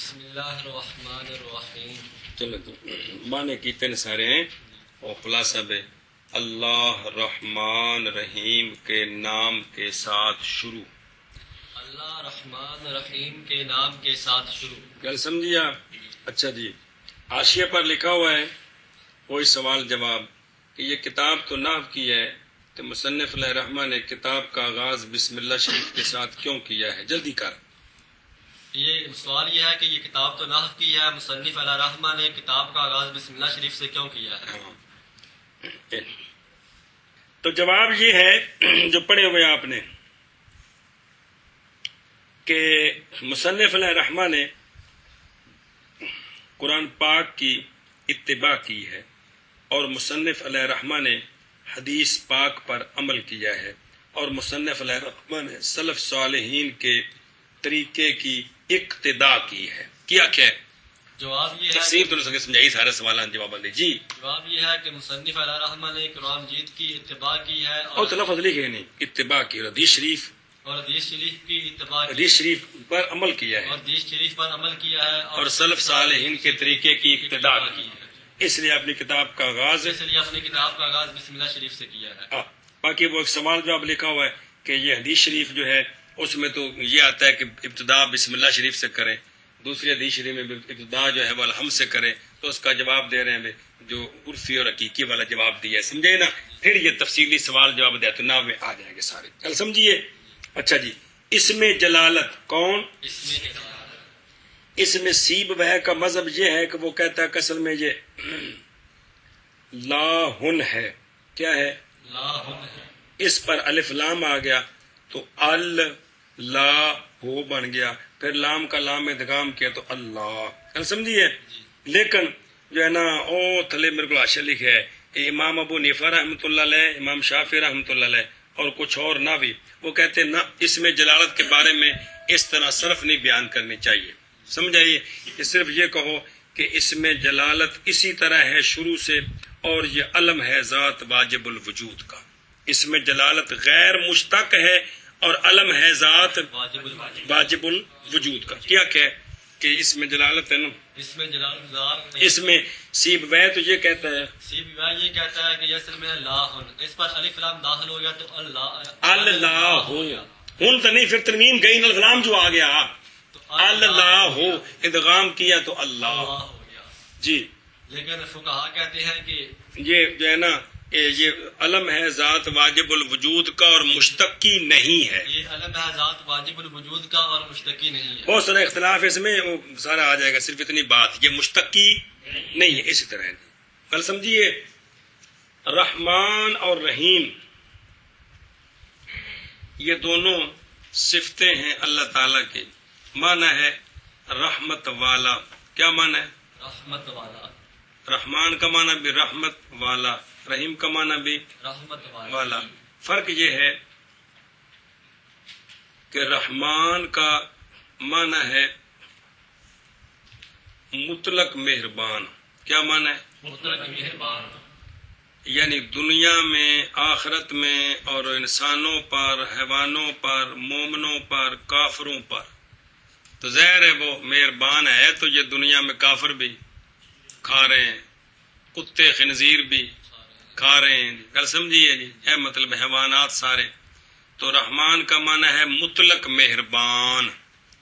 بسم اللہ الرحمن الرحیم. چلو معنی کتنے سارے ہیں اور خلاصہ بے اللہ رحمان رحیم کے نام کے ساتھ شروع. اللہ رحمان رحیم کے نام کے ساتھ شروع. گل سمجھیا؟ اچھا جی، حاشیے پر لکھا ہوا ہے وہی سوال جواب کہ یہ کتاب تو نحو کی ہے تو مصنف علیہ الرحمہ نے کتاب کا آغاز بسم اللہ شریف کے ساتھ کیوں کیا ہے؟ جلدی کر. یہ سوال یہ ہے کہ یہ کتاب تو نحو کی ہے، مصنف علیہ الرحمہ نے کتاب کا آغاز بسم اللہ شریف سے کیوں کیا ہے؟ تو جواب یہ ہے جو پڑھے ہوئے آپ نے کہ مصنف علیہ الرحمہ نے قرآن پاک کی اتباع کی ہے اور مصنف علیہ الرحمہ نے حدیث پاک پر عمل کیا ہے اور مصنف علیہ الرحمہ نے سلف صالحین کے طریقے کی اقتداء کی ہے. کیا ہے؟ جواب یہ ہے تفسیر تو نہیں سمجھائی، سارے سوالات جواب دے جی. جواب یہ ہے کہ مصنف علیہ الرحمہ نے قرآن مجید کی اتباع کی ہے اور تلفظ لکھے نہیں، اتباع کی. حدیث شریف اور حدیث شریف کی اتباع کی حدیث شریف پر عمل کیا ہے اور حدیث شریف پر عمل کیا ہے اور سلف صالحین کے طریقے کی اقتداء کی ہے. اس لیے اپنی کتاب کا آغاز اس لیے اپنی کتاب کا آغاز بسم اللہ شریف سے کیا ہے. باقی وہ ایک سوال جواب لکھا ہوا ہے کہ یہ حدیث شریف جو ہے اس میں تو یہ آتا ہے کہ ابتدا بسم اللہ شریف سے کریں، دوسری حدیث شریف میں ابتدا جو ہے وہ الحمد سے کریں، تو اس کا جواب دے رہے ہیں جو عرفی اور حقیقی والا جواب دیا ہے. سمجھے نا؟ پھر یہ تفصیلی سوال جواب دیا تو نام میں آ جائیں گے سارے. کل سمجھیے؟ اچھا جی، اس میں جلالت کون؟ اس میں سیب بہ کا مذہب یہ ہے کہ وہ کہتا ہے کہ اصل میں یہ لاہن ہے. کیا ہے؟ اس پر الف لام آ گیا تو اللہ ہو بن گیا، پھر لام کا لام ادغام کیا تو اللہ. کل سمجھیے؟ لیکن جو ہے نا او تھلے میرے کو حاشیہ لکھے ہے امام ابو حنیفہ رحمۃ اللہ علیہ، امام شافعی رحمۃ اللہ علیہ اور کچھ اور نہ بھی، وہ کہتے ہیں نہ اس میں جلالت کے بارے میں اس طرح صرف نہیں بیان کرنی چاہیے. سمجھائیے کہ صرف یہ کہو کہ اس میں جلالت اسی طرح ہے شروع سے اور یہ علم ہے ذات واجب الوجود کا. اس میں جلالت غیر مشتق ہے اور علم ہے ذات واجب الوجود کا. کیا کہ اس میں جلالت ہے نا، اس میں جلالت ذات، اس میں سیب وے تو یہ کہتا ہے سیب یہ کہتا ہے کہ یہ اصل میں لاہ، اس پر الف لام داخل ہو گیا تو اللہ ہو. ہن تو نہیں، پھر تنوین گئی نا، الفلام جو آ گیا اللہ ہو ادغام کیا تو اللہ ہو گیا جی. لیکن فقہا کہتے ہیں کہ یہ جو ہے نا یہ علم ہے ذات واجب الوجود کا اور مشتقی نہیں ہے. یہ علم ہے ذات واجب الوجود کا اور مشتقی نہیں ہے. بہت سارا اختلاف اس میں وہ سارا آ جائے گا، صرف اتنی بات یہ مشتقی نہیں ہے. اسی طرح کل سمجھیے رحمان اور رحیم یہ دونوں صفتیں ہیں اللہ تعالی کی. معنی ہے رحمت والا. کیا معنی ہے؟ رحمت والا. رحمان کا معنی بھی رحمت والا، رحیم کا معنی بھی رحمت والا. فرق یہ ہے کہ رحمان کا معنی ہے مطلق مہربان. کیا معنی ہے؟ مطلق مہربان. یعنی دنیا میں، آخرت میں اور انسانوں پر، حیوانوں پر، مومنوں پر، کافروں پر تو ظاہر ہے وہ مہربان ہے. تو یہ دنیا میں کافر بھی کھا رہے ہیں، کتے خنزیر بھی کھا رہے ہیں. کل سمجھیے جی، اے مطلب حیوانات سارے. تو رحمان کا معنی ہے مطلق مہربان،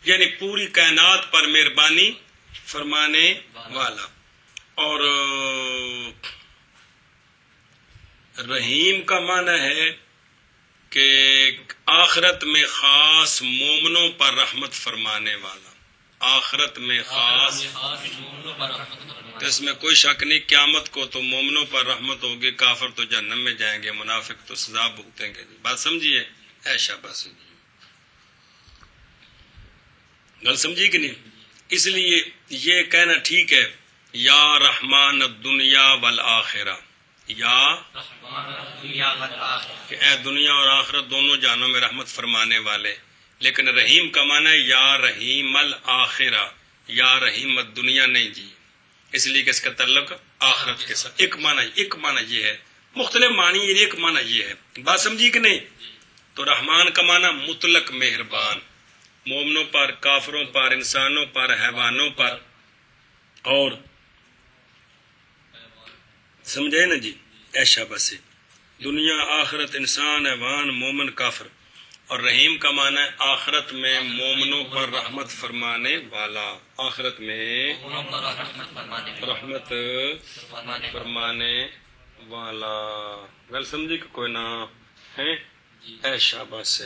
یعنی پوری کائنات پر مہربانی فرمانے والا. اور رحیم کا معنی ہے کہ آخرت میں خاص مومنوں پر رحمت فرمانے والا. آخرت میں خاص، تو اس میں کوئی شک نہیں قیامت کو تو مومنوں پر رحمت ہوگی، کافر تو جہنم میں جائیں گے، منافق تو سزا بھگتیں گے. بات سمجھیے؟ ایشا بس گل سمجھی کہ نہیں؟ اس لیے یہ کہنا ٹھیک ہے یا رحمان الدنیا والآخرہ، یا کہ اے دنیا اور آخرت دونوں جہانوں میں رحمت فرمانے والے. لیکن رحیم کا معنی ہے یا رحیم الآخرہ، یا رحیم الدنیا نہیں جی، اس لیے کہ اس کا تعلق آخرت کے ساتھ. ایک معنی یہ ہے، مختلف معنی ایک معنی یہ ہے. بات سمجھی کہ نہیں؟ تو رحمان کا معنی مطلق مہربان، مومنوں پر، کافروں پر، انسانوں پر، حیوانوں پر، اور سمجھے نا جی، ایشا بس دنیا آخرت، انسان، حیوان، مومن، کافر، اور رحیم کا معنی ہے آخرت میں مومنوں پر رحمت فرمانے والا، آخرت میں رحمت فرمانے والا. گل سمجھی کہ کوئی نہ ہے؟ ایشا بس